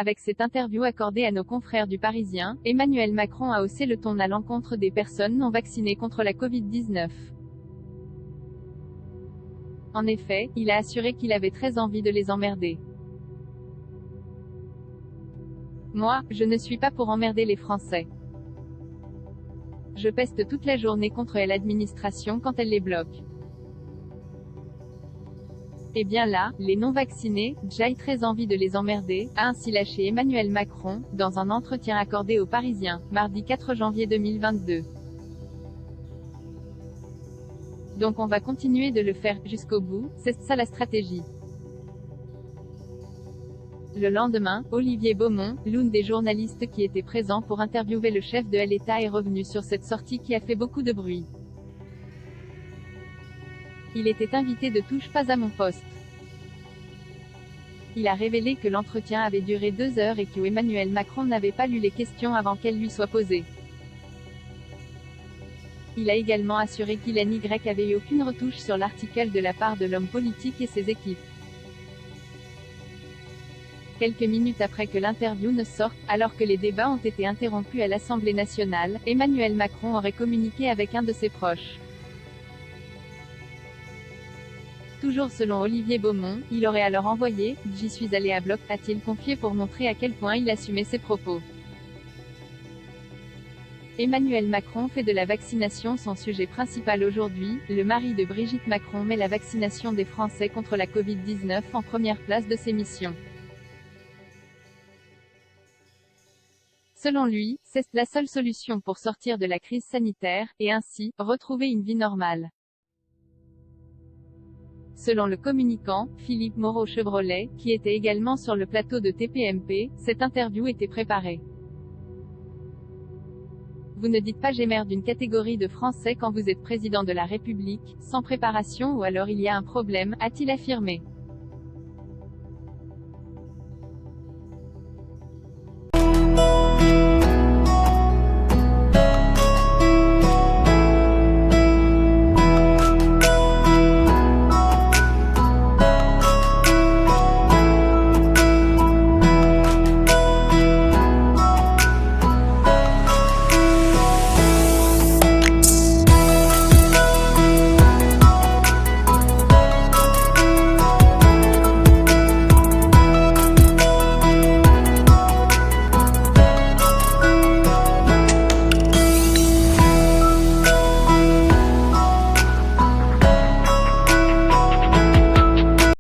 Avec cette interview accordée à nos confrères du Parisien, Emmanuel Macron a haussé le ton à l'encontre des personnes non vaccinées contre la Covid-19. En effet, il a assuré qu'il avait très envie de les emmerder. Moi, je ne suis pas pour emmerder les Français. Je peste toute la journée contre l'administration quand elle les bloque. Et bien là, les non-vaccinés, j'ai très envie de les emmerder, a ainsi lâché Emmanuel Macron, dans un entretien accordé aux Parisiens, mardi 4 janvier 2022. Donc on va continuer de le faire, jusqu'au bout, c'est ça la stratégie. Le lendemain, Olivier Beaumont, l'une des journalistes qui était présent pour interviewer le chef de l'État est revenu sur cette sortie qui a fait beaucoup de bruit. Il était invité de Touche pas à mon poste. Il a révélé que l'entretien avait duré 2 heures et que Emmanuel Macron n'avait pas lu les questions avant qu'elles lui soient posées. Il a également assuré qu'il n'y avait eu aucune retouche sur l'article de la part de l'homme politique et ses équipes. Quelques minutes après que l'interview ne sorte, alors que les débats ont été interrompus à l'Assemblée nationale, Emmanuel Macron aurait communiqué avec un de ses proches. Toujours selon Olivier Beaumont, il aurait alors envoyé « J'y suis allé à bloc », a-t-il confié pour montrer à quel point il assumait ses propos. Emmanuel Macron fait de la vaccination son sujet principal aujourd'hui. Le mari de Brigitte Macron met la vaccination des Français contre la Covid-19 en première place de ses missions. Selon lui, c'est la seule solution pour sortir de la crise sanitaire, et ainsi, retrouver une vie normale. Selon le communicant, Philippe Moreau-Chevrolet, qui était également sur le plateau de TPMP, cette interview était préparée. Vous ne dites pas j'emmerde d'une catégorie de Français quand vous êtes président de la République, sans préparation ou alors il y a un problème, a-t-il affirmé.